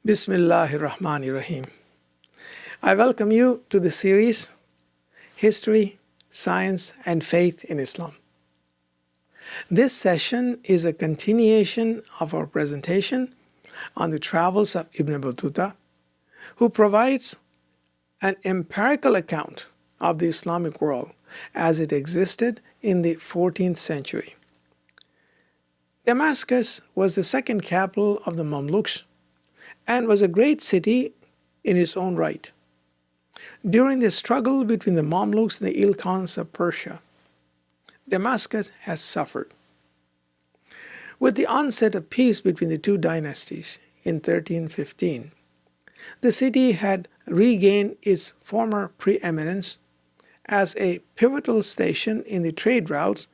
Bismillahir Rahmanir Rahim. I welcome you to the series History, Science and Faith in Islam. This session is a continuation of our presentation on the travels of Ibn Battuta, who provides an empirical account of the Islamic world as it existed in the 14th century. Damascus was the second capital of the Mamluks and was a great city in its own right. During the struggle between the Mamluks and the Ilkhans of Persia, Damascus has suffered. With the onset of peace between the two dynasties in 1315, the city had regained its former preeminence as a pivotal station in the trade routes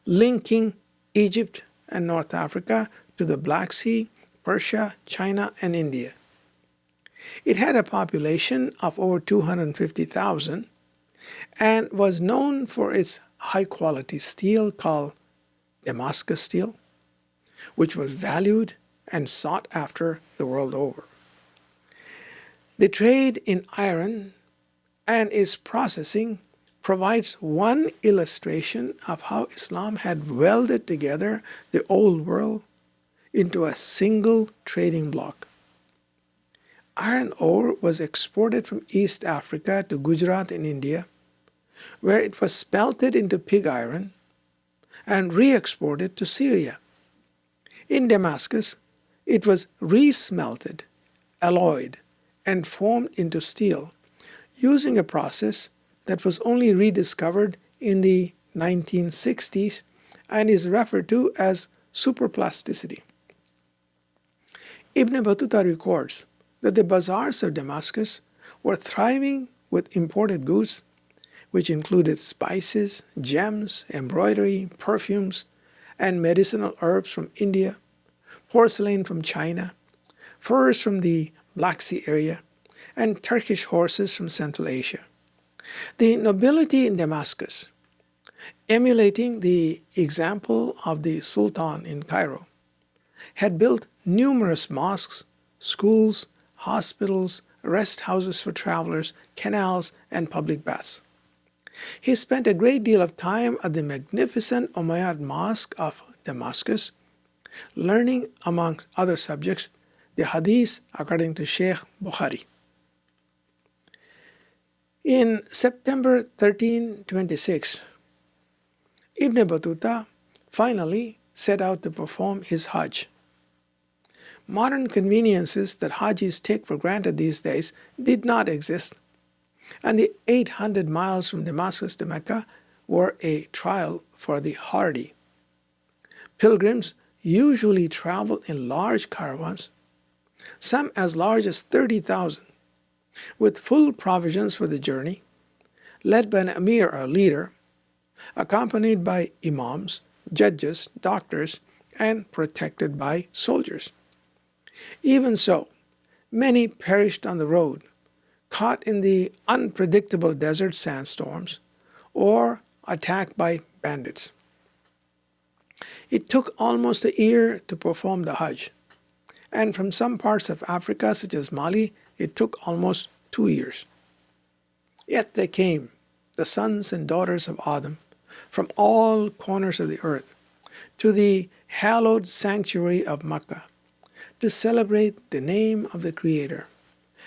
linking Egypt and North Africa to the Black Sea, Persia, China, and India. It had a population of over 250,000 and was known for its high-quality steel called Damascus steel, which was valued and sought after the world over. The trade in iron and its processing provides one illustration of how Islam had welded together the old world into a single trading bloc. Iron ore was exported from East Africa to Gujarat in India, where it was smelted into pig iron and re-exported to Syria. In Damascus, it was re-smelted, alloyed, and formed into steel using a process that was only rediscovered in the 1960s and is referred to as superplasticity. Ibn Battuta records that the bazaars of Damascus were thriving with imported goods, which included spices, gems, embroidery, perfumes, and medicinal herbs from India, porcelain from China, furs from the Black Sea area, and Turkish horses from Central Asia. The nobility in Damascus, emulating the example of the Sultan in Cairo, had built numerous mosques, schools, hospitals, rest houses for travelers, canals, and public baths. He spent a great deal of time at the magnificent Umayyad Mosque of Damascus, learning, among other subjects, the Hadith according to Sheikh Bukhari. In September 1326, Ibn Battuta finally set out to perform his Hajj. Modern conveniences that Hajis take for granted these days did not exist, and the 800 miles from Damascus to Mecca were a trial for the hardy. Pilgrims usually travel in large caravans, some as large as 30,000, with full provisions for the journey, led by an emir or leader, accompanied by imams, judges, doctors, and protected by soldiers. Even so, many perished on the road, caught in the unpredictable desert sandstorms, or attacked by bandits. It took almost a year to perform the Hajj, and from some parts of Africa, such as Mali, it took almost 2 years. Yet they came, the sons and daughters of Adam, from all corners of the earth, to the hallowed sanctuary of Mecca, to celebrate the name of the Creator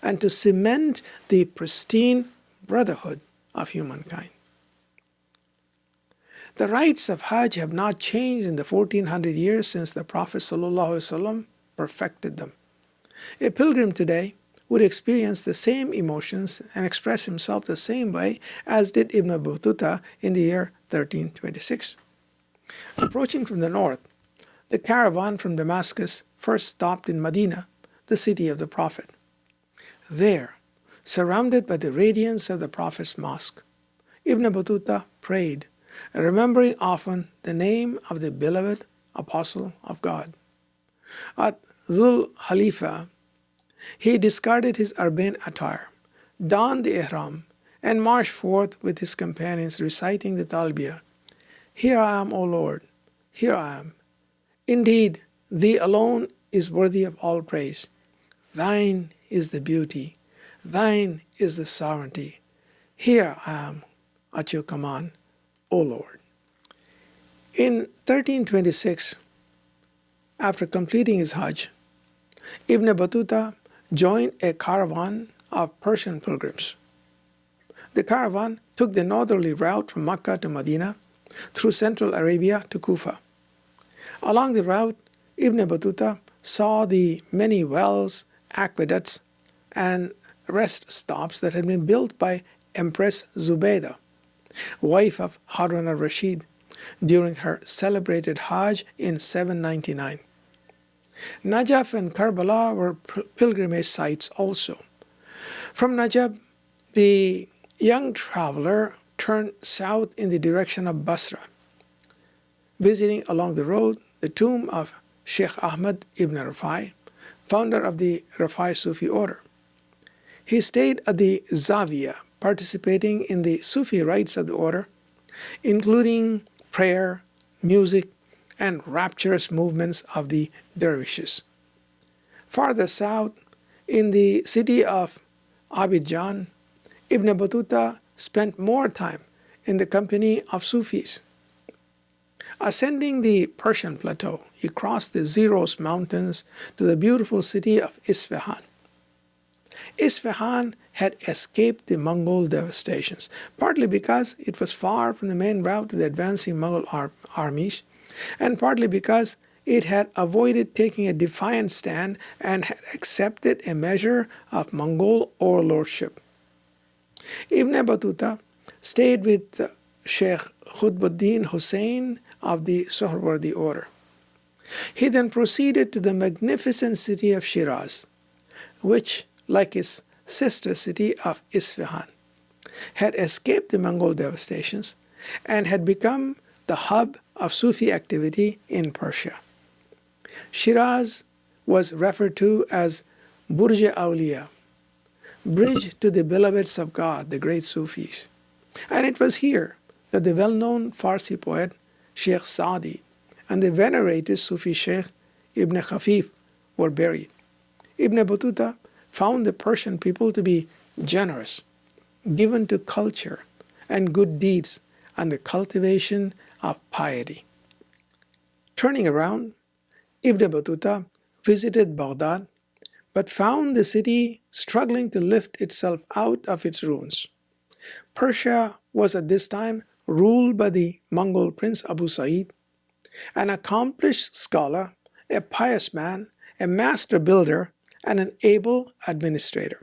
and to cement the pristine brotherhood of humankind. The rites of Hajj have not changed in the 1400 years since the Prophet ﷺ perfected them. A pilgrim today would experience the same emotions and express himself the same way as did Ibn Battuta in the year 1326. Approaching from the north, the caravan from Damascus first stopped in Medina, the city of the Prophet. There, surrounded by the radiance of the Prophet's mosque, Ibn Battuta prayed, remembering often the name of the beloved apostle of God. At Dhul Khalifa, he discarded his Arbain attire, donned the ihram, and marched forth with his companions reciting the Talbiyah. Here I am, O Lord, here I am. Indeed, Thee alone is worthy of all praise. Thine is the beauty, thine is the sovereignty. Here I am at your command, O Lord. In 1326, after completing his Hajj, Ibn Battuta joined a caravan of Persian pilgrims. The caravan took the northerly route from Mecca to Medina through central Arabia to Kufa. Along the route, Ibn Battuta saw the many wells, aqueducts, and rest stops that had been built by Empress Zubaydah, wife of Harun al-Rashid, during her celebrated Hajj in 799. Najaf and Karbala were pilgrimage sites also. From Najaf, the young traveler turned south in the direction of Basra, visiting along the road the tomb of Sheikh Ahmad ibn Rafai, founder of the Rafai Sufi order. He stayed at the Zawiya, participating in the Sufi rites of the order, including prayer, music, and rapturous movements of the dervishes. Farther south, in the city of Abidjan, Ibn Battuta spent more time in the company of Sufis. Ascending the Persian plateau, he crossed the Zeros mountains to the beautiful city of Isfahan. Isfahan had escaped the Mongol devastations, partly because it was far from the main route of the advancing Mongol armies, and partly because it had avoided taking a defiant stand and had accepted a measure of Mongol overlordship. Ibn Battuta stayed with Sheikh Khutbuddin Hussein of the Suhrawardi order. He then proceeded to the magnificent city of Shiraz, which, like its sister city of Isfahan, had escaped the Mongol devastations and had become the hub of Sufi activity in Persia. Shiraz was referred to as Burj Awliya, bridge to the beloveds of God, the great Sufis. And it was here that the well-known Farsi poet Sheikh Saadi and the venerated Sufi Sheikh Ibn Khafif were buried. Ibn Battuta found the Persian people to be generous, given to culture and good deeds and the cultivation of piety. Turning around, Ibn Battuta visited Baghdad, but found the city struggling to lift itself out of its ruins. Persia was at this time ruled by the Mongol prince Abu Sa'id, an accomplished scholar, a pious man, a master builder, and an able administrator.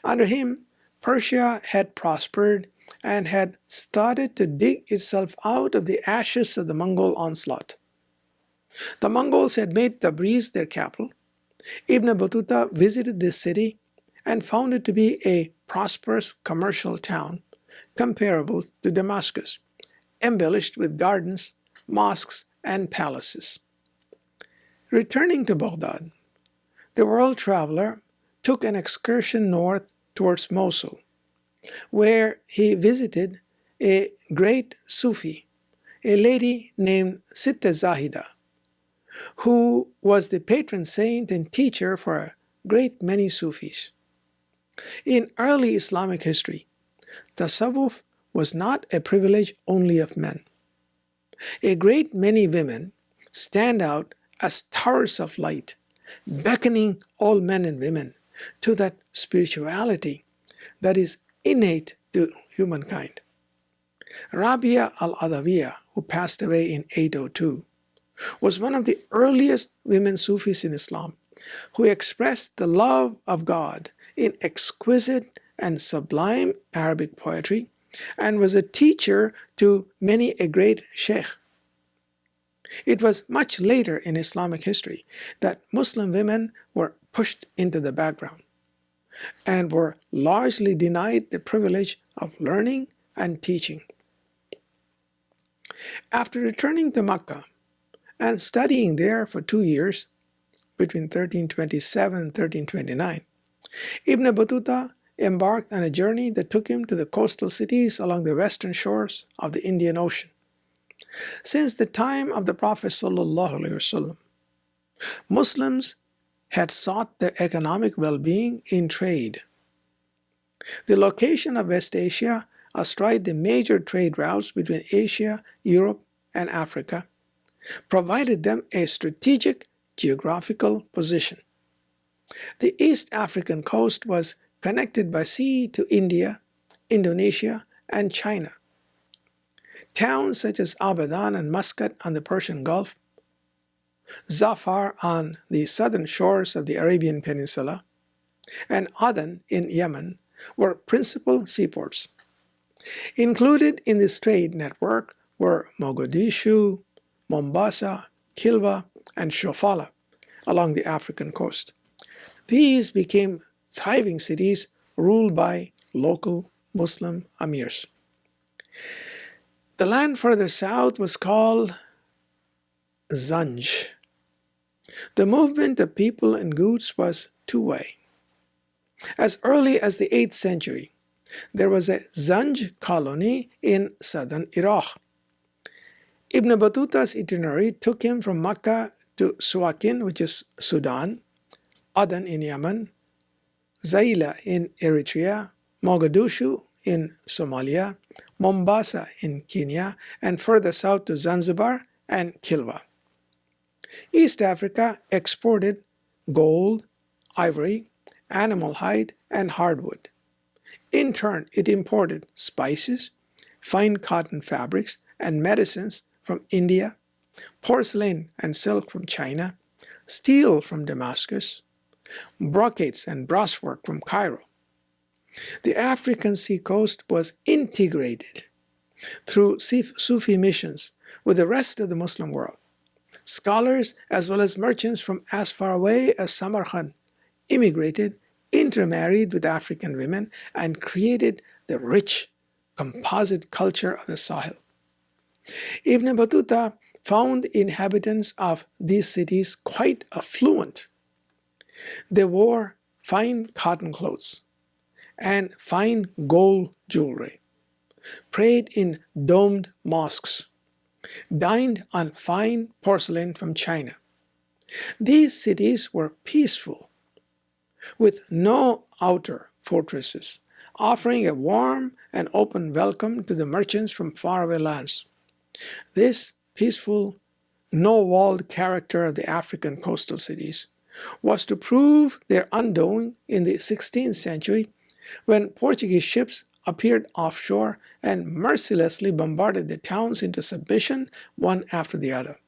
Under him, Persia had prospered and had started to dig itself out of the ashes of the Mongol onslaught. The Mongols had made Tabriz their capital. Ibn Battuta visited this city and found it to be a prosperous commercial town comparable to Damascus, embellished with gardens, mosques, and palaces. Returning to Baghdad, the world traveler took an excursion north towards Mosul, where he visited a great Sufi, a lady named Sitta Zahida, who was the patron saint and teacher for a great many Sufis. In early Islamic history, tasawwuf was not a privilege only of men. A great many women stand out as towers of light, beckoning all men and women to that spirituality that is innate to humankind. Rabia al-Adawiyya, who passed away in 802, was one of the earliest women Sufis in Islam who expressed the love of God in exquisite and sublime Arabic poetry and was a teacher to many a great sheikh. It was much later in Islamic history that Muslim women were pushed into the background and were largely denied the privilege of learning and teaching. After returning to Mecca and studying there for 2 years, between 1327 and 1329, Ibn Battuta embarked on a journey that took him to the coastal cities along the western shores of the Indian Ocean. Since the time of the Prophet ﷺ, Muslims had sought their economic well-being in trade. The location of West Asia astride the major trade routes between Asia, Europe, and Africa provided them a strategic geographical position. The East African coast was connected by sea to India, Indonesia, and China. Towns such as Abadan and Muscat on the Persian Gulf, Zafar on the southern shores of the Arabian Peninsula, and Aden in Yemen were principal seaports. Included in this trade network were Mogadishu, Mombasa, Kilwa, and Shofala along the African coast. These became thriving cities ruled by local Muslim emirs. The land further south was called Zanj. The movement of people and goods was two-way. As early as the 8th century, there was a Zanj colony in southern Iraq. Ibn Battuta's itinerary took him from Makkah to Suakin, which is Sudan, Aden in Yemen, Zaila in Eritrea, Mogadishu in Somalia, Mombasa in Kenya, and further south to Zanzibar and Kilwa. East Africa exported gold, ivory, animal hide, and hardwood. In turn, it imported spices, fine cotton fabrics, and medicines from India, porcelain and silk from China, steel from Damascus, brocades and brasswork from Cairo. The African seacoast was integrated through Sufi missions with the rest of the Muslim world. Scholars as well as merchants from as far away as Samarkand immigrated, intermarried with African women, and created the rich composite culture of the Sahel. Ibn Battuta found inhabitants of these cities quite affluent. They wore fine cotton clothes and fine gold jewelry, prayed in domed mosques, dined on fine porcelain from China. These cities were peaceful, with no outer fortresses, offering a warm and open welcome to the merchants from faraway lands. This peaceful, no-walled character of the African coastal cities was to prove their undoing in the 16th century when Portuguese ships appeared offshore and mercilessly bombarded the towns into submission one after the other.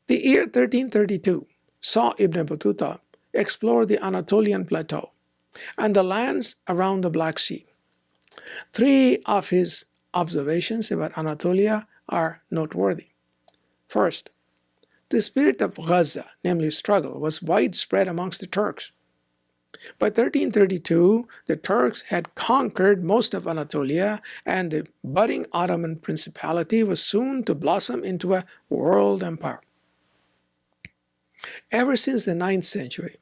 The year 1332 saw Ibn Battuta explore the Anatolian plateau and the lands around the Black Sea. Three of his observations about Anatolia are noteworthy. First, the spirit of Gaza, namely struggle, was widespread amongst the Turks. By 1332, the Turks had conquered most of Anatolia, and the budding Ottoman Principality was soon to blossom into a world empire. Ever since the 9th century,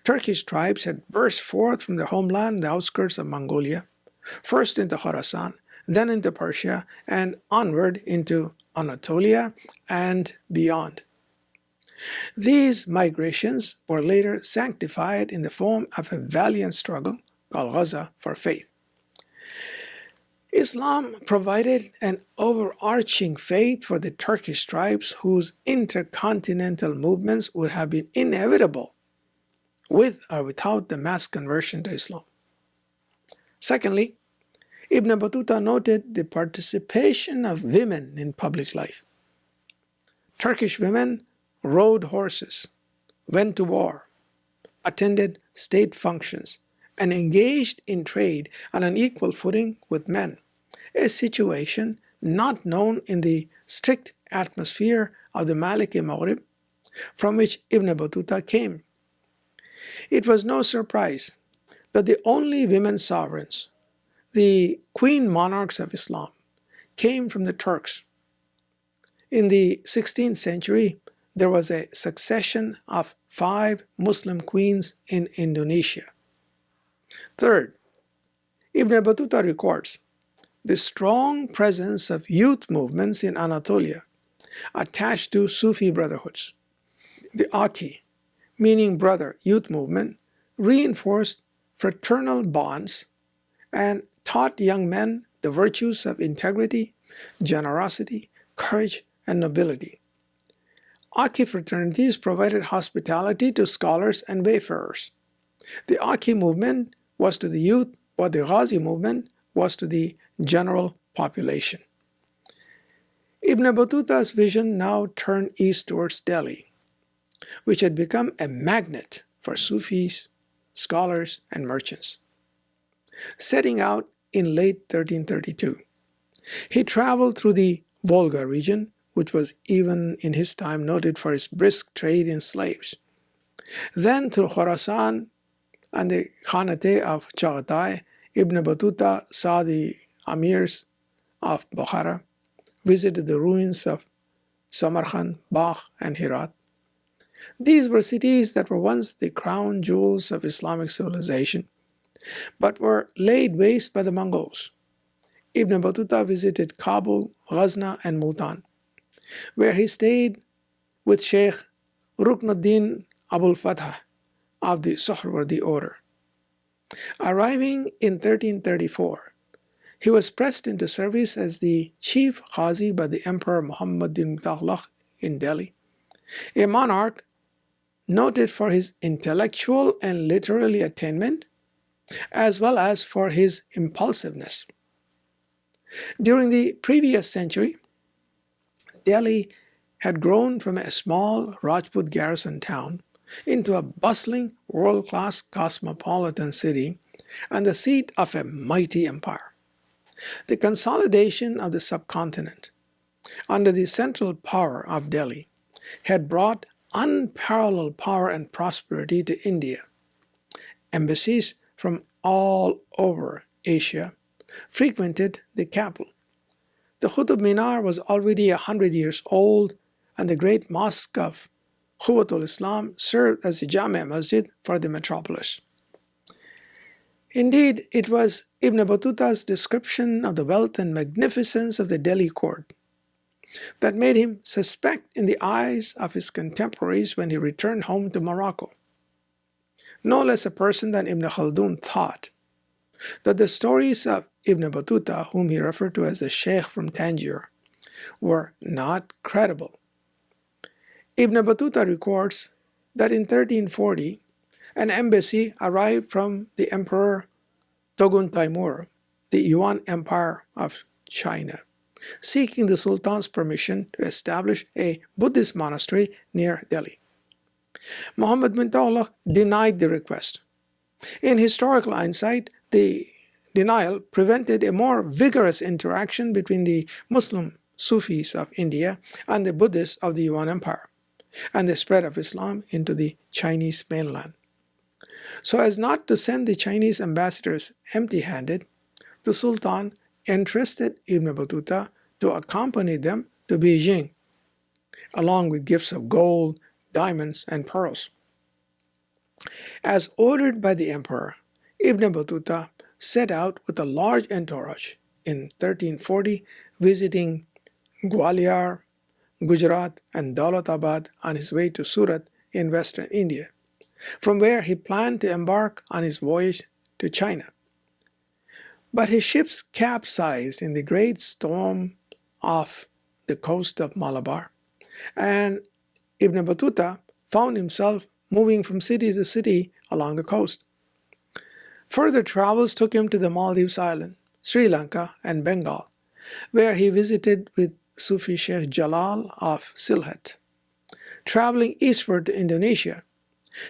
Turkish tribes had burst forth from their homeland in the outskirts of Mongolia, first into Khorasan, then into Persia, and onward into Anatolia and beyond. These migrations were later sanctified in the form of a valiant struggle called Gaza for faith. Islam provided an overarching faith for the Turkish tribes whose intercontinental movements would have been inevitable with or without the mass conversion to Islam. Secondly, Ibn Battuta noted the participation of women in public life. Turkish women rode horses, went to war, attended state functions, and engaged in trade on an equal footing with men, a situation not known in the strict atmosphere of the Maliki Maghrib from which Ibn Battuta came. It was no surprise that the only women sovereigns, the queen monarchs of Islam, came from the Turks. In the 16th century, there was a succession of 5 Muslim queens in Indonesia. Third, Ibn Battuta records the strong presence of youth movements in Anatolia attached to Sufi brotherhoods. The Aki, meaning brother, youth movement, reinforced fraternal bonds and taught young men the virtues of integrity, generosity, courage, and nobility. Aki fraternities provided hospitality to scholars and wayfarers. The Aki movement was to the youth what the Ghazi movement was to the general population. Ibn Battuta's vision now turned east towards Delhi, which had become a magnet for Sufis, scholars, and merchants. Setting out in late 1332, he traveled through the Volga region, which was even in his time noted for its brisk trade in slaves. Then through Khorasan and the Khanate of Chagatai, Ibn Battuta saw the amirs of Bukhara, visited the ruins of Samarkand, Balkh, and Herat. These were cities that were once the crown jewels of Islamic civilization, but were laid waste by the Mongols. Ibn Battuta visited Kabul, Ghazna, and Multan, where he stayed with Sheikh Ruknuddin Abul Fatah of the Suhrawardi order. Arriving in 1334, he was pressed into service as the chief Qazi by the Emperor Muhammad bin Taghlaq in Delhi, a monarch noted for his intellectual and literary attainment, as well as for his impulsiveness. During the previous century, Delhi had grown from a small Rajput garrison town into a bustling, world-class cosmopolitan city and the seat of a mighty empire. The consolidation of the subcontinent under the central power of Delhi had brought unparalleled power and prosperity to India. Embassies from all over Asia frequented the capital. The Qutb Minar was already 100 years old, and the great mosque of Quwwatul Islam served as a Jami' Masjid for the metropolis. Indeed, it was Ibn Battuta's description of the wealth and magnificence of the Delhi court that made him suspect in the eyes of his contemporaries when he returned home to Morocco. No less a person than Ibn Khaldun thought that the stories of Ibn Battuta, whom he referred to as the Sheikh from Tangier, were not credible. Ibn Battuta records that in 1340, an embassy arrived from the Emperor Togun Taimur, the Yuan Empire of China, seeking the Sultan's permission to establish a Buddhist monastery near Delhi. Muhammad bin Taghlaq denied the request. In historical hindsight, the denial prevented a more vigorous interaction between the Muslim Sufis of India and the Buddhists of the Yuan Empire, and the spread of Islam into the Chinese mainland. So as not to send the Chinese ambassadors empty-handed, the Sultan entrusted Ibn Battuta to accompany them to Beijing, along with gifts of gold, diamonds, and pearls. As ordered by the emperor, Ibn Battuta set out with a large entourage in 1340, visiting Gwalior, Gujarat, and Daulatabad on his way to Surat in western India, from where he planned to embark on his voyage to China. But his ships capsized in the great storm off the coast of Malabar, and Ibn Battuta found himself moving from city to city along the coast. Further travels took him to the Maldives Island, Sri Lanka, and Bengal, where he visited with Sufi Sheikh Jalal of Sylhet. Traveling eastward to Indonesia,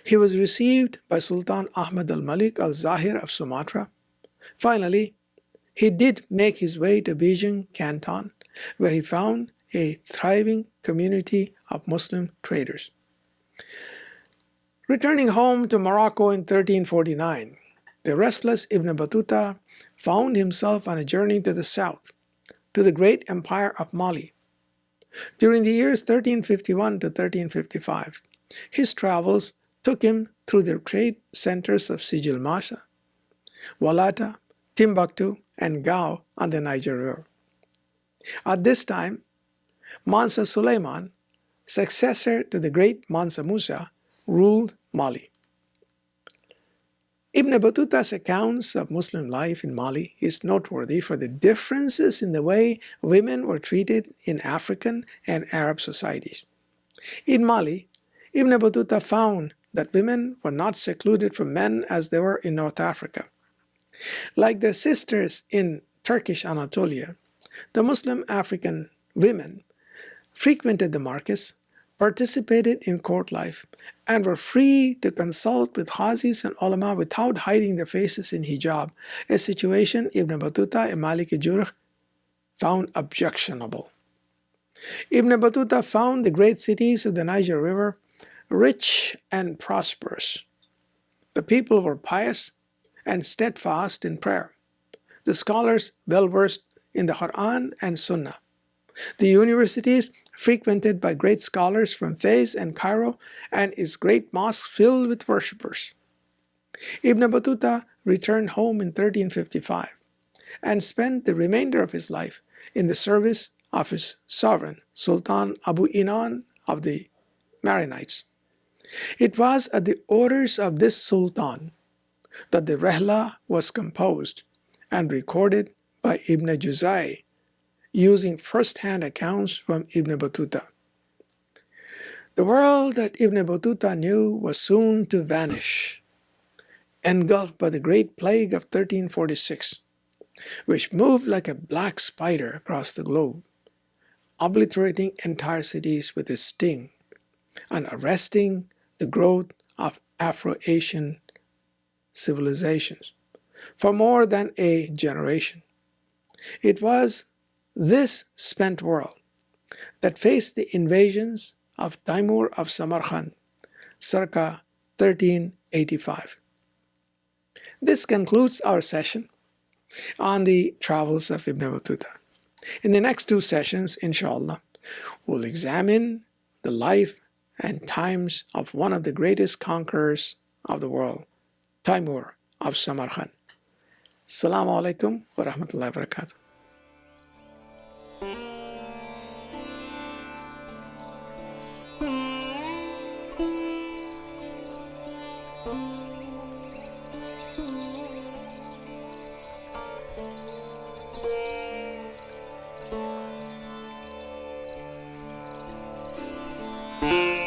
he was received by Sultan Ahmad al-Malik al-Zahir of Sumatra. Finally, he did make his way to Beijing Canton, where he found a thriving community of Muslim traders. Returning home to Morocco in 1349, the restless Ibn Battuta found himself on a journey to the south, to the great empire of Mali. During the years 1351 to 1355, his travels took him through the trade centers of Sijil Masha, Walata, Timbuktu, and Gao on the Niger River. At this time, Mansa Suleiman successor to the great Mansa Musa, ruled Mali. Ibn Battuta's accounts of Muslim life in Mali is noteworthy for the differences in the way women were treated in African and Arab societies. In Mali, Ibn Battuta found that women were not secluded from men as they were in North Africa. Like their sisters in Turkish Anatolia, the Muslim African women frequented the markets, participated in court life, and were free to consult with Hazis and ulama without hiding their faces in hijab, a situation Ibn Battuta and Malik Jurh found objectionable. Ibn Battuta found the great cities of the Niger River rich and prosperous. The people were pious and steadfast in prayer. The scholars well versed in the Quran and Sunnah. The universities frequented by great scholars from Fez and Cairo, and its great mosque filled with worshippers. Ibn Battuta returned home in 1355 and spent the remainder of his life in the service of his sovereign, Sultan Abu Inan of the Marinites. It was at the orders of this sultan that the Rehla was composed and recorded by Ibn Juzai, using first-hand accounts from Ibn Battuta. The world that Ibn Battuta knew was soon to vanish, engulfed by the Great Plague of 1346, which moved like a black spider across the globe, obliterating entire cities with its sting and arresting the growth of Afro-Asian civilizations for more than a generation. It was this spent world that faced the invasions of Timur of Samarkand circa 1385. This concludes our session on the travels of Ibn Battuta. In the next two sessions, inshallah, we'll examine the life and times of one of the greatest conquerors of the world, Timur of Samarkand. Assalamu alaikum wa rahmatullahi wa barakatuh. Mm-hmm.